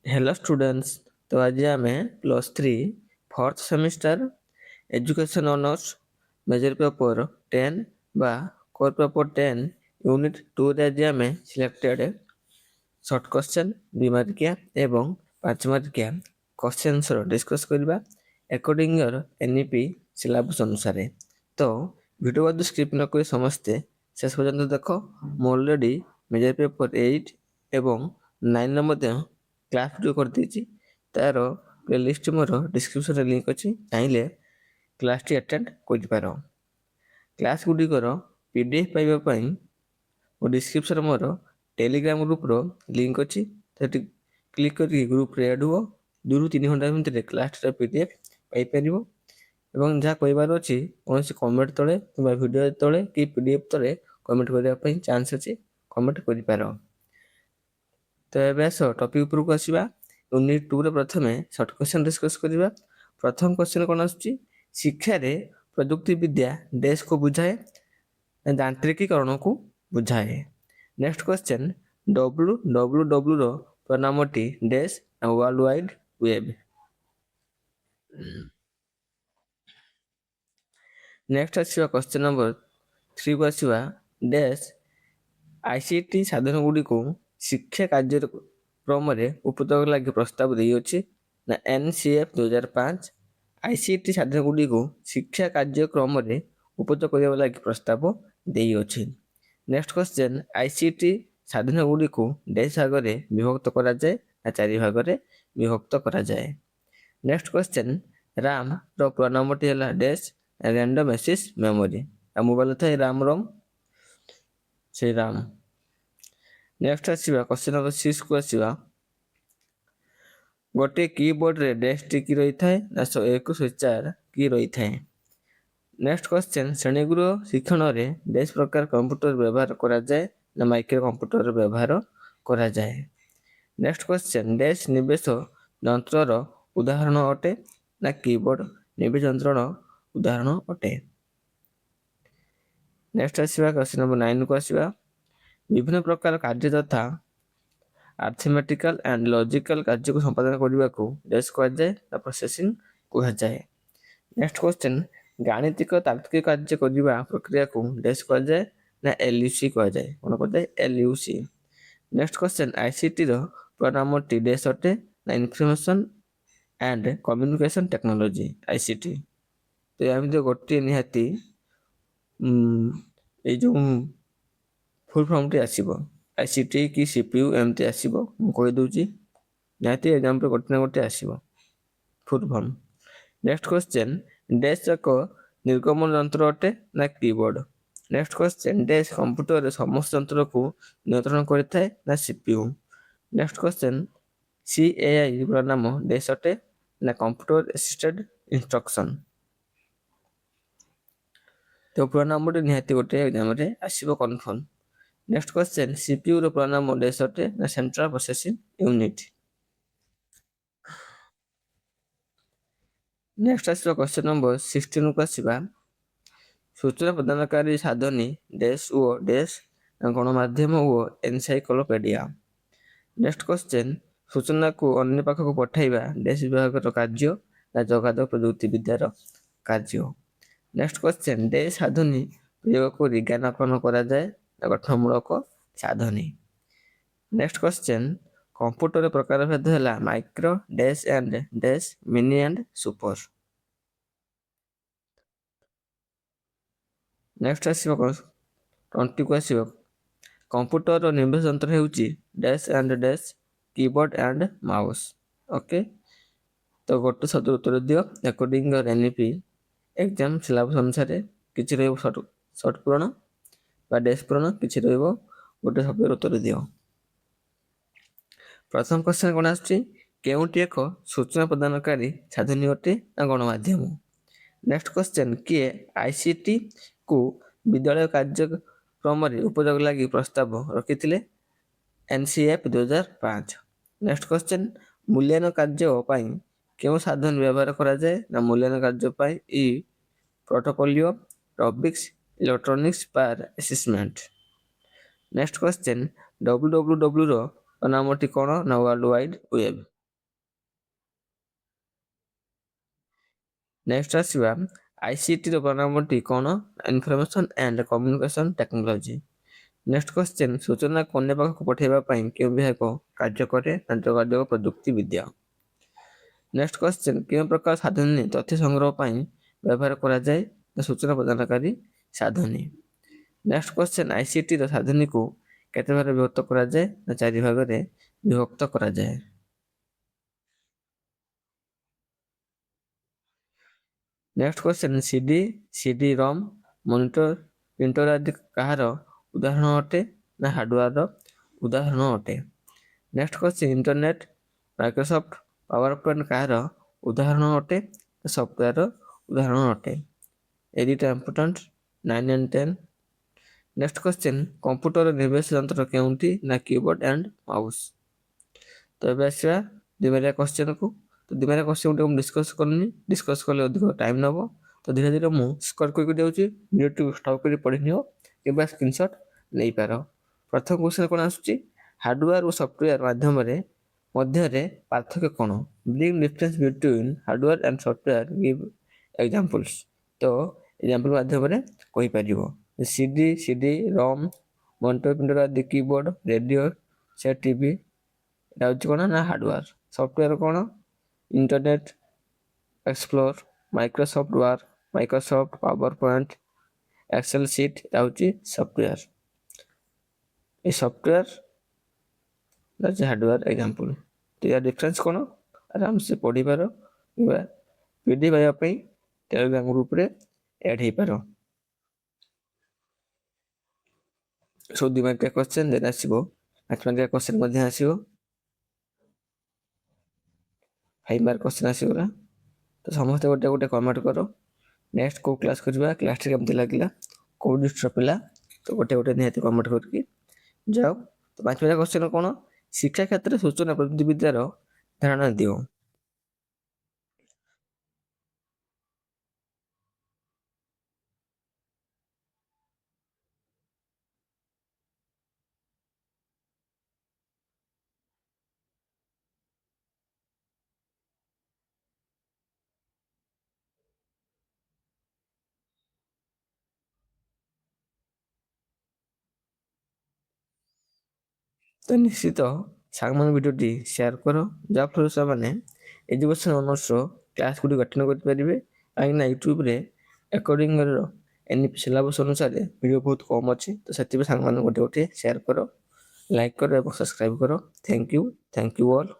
Hello students. तो आज आम +3 fourth semester education honours major paper 10 बा कोर पेपर 10 यूनिट 2 रे आज आम सिलेक्टेड शॉर्ट क्वेश्चन 2 मार्किया एवं 5 मार्किया क्वेश्चन डिस्कस करबा अकॉर्डिंग योर एनईपी सिलेबस अनुसार। तो वीडियो को स्किप न कर समस्ते शेष पर्यंत देख। मु ऑलरेडी मेजर पेपर 8 एवं 9 मध्य क्लास वीडियो कर देछि। तार प्लेलिस्ट मोर डिस्क्रिप्शन लिंक अछि, चाहिले क्लास टी अटेंड कर पारो। क्लास गुडी कर पीडीएफ पाइबा पई ओ डिस्क्रिप्शन मोर टेलीग्राम ग्रुप रो लिंक अछि, सेठी क्लिक करके ग्रुप रे ऐड हो। 2 ରୁ 3 घंटा भितर क्लास टा पीडीएफ पाई परिबो एवं जहाँ कहबार अछि कोनोसी कमेंट तळे किबा वीडियो तळे कि पीडीएफ तळे कमेंट करिया पई चांस अछि, कमेंट करि पारो। तो एबे आस टॉपिक ऊपर को आसीबा। यूनिट 2 रे प्रथमे शॉर्ट क्वेश्चन डिस्कस करिबा। प्रथम क्वेश्चन कोन आछि, शिक्षा रे प्रयुक्ति विद्या देश को बुझाए यांत्रिकीकरण को बुझाए। नेक्स्ट क्वेश्चन, www रो प्रनामटी देश वर्ल्ड वाइड वेब। नेक्स्ट आसीबा क्वेश्चन नंबर 3 को आसीबा, देश आईसीटी साधन गुडी को शिक्षा कार्यक्रम रे उपयोग लागि प्रस्ताव देई अछि ना एनसीएफ 2005 आईसीटी साधन गुडी को शिक्षा कार्यक्रम रे उपयोग କରିବା लागि प्रस्ताव देई अछि। नेक्स्ट क्वेश्चन, आईसीटी साधन गुडी को देश भाग रे विभक्त करा जाय ना 4 भाग रे विभक्त करा जाय। नेक्स्ट क्वेश्चन, राम रो प्रनामटी हला देश रैंडम एक्सेस मेमोरी। आ मोबाइल थाय राम रोम से राम। नेक्स्ट आसीबा क्वेश्चन नंबर 6 को आसीबा, गोटे कीबोर्ड रे डैश की रही थाए ना 101 104 की रही थाए। नेक्स्ट क्वेश्चन, श्रेणीगृह शिक्षण रे डैश प्रकार कंप्यूटर व्यवहार करा जाए ना माइक्रो कंप्यूटर व्यवहार करा जाए। नेक्स्ट क्वेश्चन, डैश निवेश यंत्र रो उदाहरण अटे ना कीबोर्ड निवेश यंत्र रो उदाहरण अटे। नेक्स्ट आसीबा क्वेश्चन नंबर 9 को आसीबा, विभिन्न प्रकार कार्य तथा अर्थमेटिकल एंड लॉजिकल कार्य को संपादन करने को डैश कहा जाए ना प्रोसेसिंग कहा जाए। नेक्स्ट क्वेश्चन, गाणितिक तार्किक कार्य करने प्रक्रिया को डैश कहा जाए ना एलयूसी कहा जाए। कौन कहते हैं? एलयूसी। नेक्स्ट क्वेश्चन, आईसीटी रो प्रनामटी डैश अटे ना information and communication technology ICT. तो एमती गोटे निहाती ए जो फुल फॉर्म टी आसीबो आईसीटी की सीपीयू एमती आसीबो, मु कहि दोची निहाती एग्जाम पे गोटे ना गोटे आसीबो full form. Next question, dash एक निर्गमन यंत्र अटे ना keyboard. Next question, dash computer रे समस्त यंत्र को नियंत्रण करथाय ना सीपीयू। नेक्स्ट क्वेश्चन, सीएआई प्रनाम डैश अटे ना कंप्यूटर असिस्टेड इंस्ट्रक्शन। तो प्रनाम निहाती गोटे एग्जाम रे आसीबो कन्फर्म। नेक्स्ट क्वेश्चन, सीपीयू रो प्रनाम डैश अटे ना सेंट्रल प्रोसेसिंग यूनिट। नेक्स्ट आसीबा क्वेश्चन नंबर 16 को आसीबा, सूचना प्रदानकारी साधनी डैश ओ डैश गणमाध्यम ओ एनसाइक्लोपीडिया। नेक्स्ट क्वेश्चन, सूचना को अन्य पाखक पठाइबा डैश विभाग कार्य ना जोगाजोग प्रयुक्ति विद्यार कार्य। नेक्स्ट क्वेश्चन, डैश साधनी प्रयोग करी ज्ञान आकलन करा जाए ना गठनमूलक साधनी। नेक्स्ट क्वेश्चन, कंप्यूटर प्रकार भेद है micro dash and dash mini and super. Next आसीबा 20 को आसीबा, कंप्यूटर निवेश यंत्र हेउची dash and dash keyboard and mouse. Okay, तो गोटे शब्द उत्तर दियो according your NEP exam syllabus अनुसार किछि रहबो शॉर्ट पूर्ण बा डैश पूर्ण, किछि रहबो गोटे शब्द उत्तर दियो। प्रथम क्वेश्चन कोन आछि, केउटी एक सूचना प्रदानकारी साधनी अटे ना गणमाध्यम। नेक्स्ट क्वेश्चन, किए आईसीटी को विद्यालय कार्यक्रम रे उपयोग लागि प्रस्ताव रखिथिले एनसीएफ 2005। नेक्स्ट क्वेश्चन, मूल्यांकन कार्य पई केउ साधन व्यवहार करा जाए ना मूल्यांकन कार्य पई ई पोर्टफोलियो रॉबिक्स इलेक्ट्रॉनिक्स पर असेसमेंट। नेक्स्ट क्वेश्चन, www रो नामटी कोन ना वर्ल्ड वाइड वेब। ନେକ୍ସଟ ଆସିବା ICTର ପ୍ରଣାମଟି କ'ଣ? Information and communication technology. Next question, ସୂଚନାକୁ ଅନ୍ୟ ପାଖକୁ ପଠାଇବା ପାଇଁ କେଉଁ ବିଭାଗ କାର୍ଯ୍ୟ କରେ? ଯୋଗାଯୋଗ ପ୍ରଯୁକ୍ତି ବିଦ୍ୟା। ନେକ୍ସଟ କ୍ୱେଶ୍ଚନ୍, କେଉଁ ପ୍ରକାର ସାଧନ ତଥ୍ୟ ସଂଗ୍ରହ ପାଇଁ ବ୍ୟବହାର କରାଯାଏ? ସୂଚନା ପ୍ରଦାନକାରୀ ସାଧନୀ। ନେକ୍ସଟ କ୍ୱେଶ୍ଚନ୍, ICTର ସାଧନୀକୁ କେତେ ଭାଗରେ ବିଭକ୍ତ କରାଯାଏ? 4 ଭାଗରେ ବିଭକ୍ତ କରାଯାଏ। Next question, CD-ROM, monitor, printer ଆଦି କାହାର ଉଦାହରଣ ଅଟେ? ହାର୍ଡୱେରର ଉଦାହରଣ ଅଟେ। Next question, internet, Microsoft PowerPoint କାହାର ଉଦାହରଣ ଅଟେ? ସଫ୍ଟୱେରର ଉଦାହରଣ ଅଟେ। ଏ ଦୁଇଟା important 9 and 10। Next question, computer ନିର୍ଦ୍ଦେଶ ଯନ୍ତ୍ର କେଉଁଠି? Keyboard and mouse. ତ ଏବେ ଆସିବା ଦିମାରିଆ କ୍ୱେଶ୍ଚନକୁ। ତ ଦିମାରିଆ କ୍ୱେଶ୍ଚନକୁ ମୁଁ ଡିସ୍କସ୍ କଲେ ଅଧିକ ଟାଇମ୍ ନେବ। ତ ଧୀରେ ଧୀରେ ମୁଁ ସ୍କୋର କରିକି ଦେଉଛି, ଭିଡ଼ିଓଟିକୁ ଷ୍ଟପ୍ କରି ପଢ଼ିନିଅ କିମ୍ବା ସ୍କ୍ରିନଶଟ୍ ନେଇପାର। ପ୍ରଥମ କ୍ୱେଶ୍ଚନ କ'ଣ ଆସୁଛି? ହାର୍ଡୱେୟାର ଓ ସଫ୍ଟୱେୟାର ମଧ୍ୟରେ ପାର୍ଥକ୍ୟ କ'ଣ? Bring difference between hardware and software, give examples. ତ ଏକ୍ଜାମ୍ପଲ୍ ମାଧ୍ୟମରେ କହିପାରିବ। CD-ROM, ମନିଟର, ପ୍ରିଣ୍ଟର ଆଦି, କିବୋର୍ଡ, ରେଡ଼ିଓ ସେଟ୍, ଟିଭି, ଏଇଟା ହେଉଛି କ'ଣ? ହାର୍ଡୱେୟାର। ସଫ୍ଟୱେୟାର କ'ଣ? Internet explore, Microsoft Word, Microsoft PowerPoint, Excel sheet, ଏଇଟା ହେଉଛି ସଫ୍ଟୱେୟାର। এই ସଫ୍ଟୱେୟାର that's ହାର୍ଡୱେୟାର ଏକ୍ଜାମ୍ପଲ୍। ତ ୟା ଡିଫରେନ୍ସ କ'ଣ? ଆରାମସେ ପଢ଼ିପାର କିମ୍ବା PD ପାଇବା ପାଇଁ ଟେଲିଗ୍ରାମ ଗ୍ରୁପରେ ଆଡ୍ ହେଇପାର। ସବୁ 2 ମାର୍କିଆ କ୍ୱେଶ୍ଚନ୍ ଦେନ୍ ଆସିବ 5 ମାର୍କିଆ କ୍ୱେଶ୍ଚନ୍ ମଧ୍ୟ ଆସିବ। 5 ମାର୍କ କ୍ୱେଶ୍ଚନ୍ ଆସିଗଲା। ତ ସମସ୍ତେ ଗୋଟେ ଗୋଟେ କମେଣ୍ଟ କର। ନେକ୍ସଟ କେଉଁ କ୍ଲାସ୍ କରିବା, କ୍ଲାସ୍ଟି କେମିତି ଲାଗିଲା, କେଉଁ ଡିଷ୍ଟ୍ରିକ୍ଟର ପିଲା, ତ ଗୋଟେ ଗୋଟେ ନିହାତି କମେଣ୍ଟ କରିକି ଯାଅ। ତ 5 ମାର୍କିଆ କ୍ୱେଶ୍ଚନ୍ କ'ଣ? ଶିକ୍ଷା କ୍ଷେତ୍ରରେ ସୂଚନା ପ୍ରଯୁକ୍ତି ବିଦ୍ୟାର ଧାରଣା ଦିଅ। ତ ନିଶ୍ଚିତ ସାଙ୍ଗମାନେ ଭିଡ଼ିଓଟି ସେୟାର କର, ଯାହାଫଳରେ ସେମାନେ ଏଜୁକେସନ୍ ଅନର୍ସର କ୍ଲାସ୍ ଗୁଡ଼ିକ ଗଠନ କରିପାରିବେ। କାହିଁକିନା ୟୁଟ୍ୟୁବରେ ଆକର୍ଡ଼ିଂର NEP ସିଲାବସ୍ ଅନୁସାରେ ଭିଡ଼ିଓ ବହୁତ କମ୍ ଅଛି। ତ ସେଥିପାଇଁ ସାଙ୍ଗମାନଙ୍କୁ ଗୋଟେ ଗୋଟେ ସେୟାର କର, ଲାଇକ୍ କର ଏବଂ ସବସ୍କ୍ରାଇବ୍ କର। Thank you all.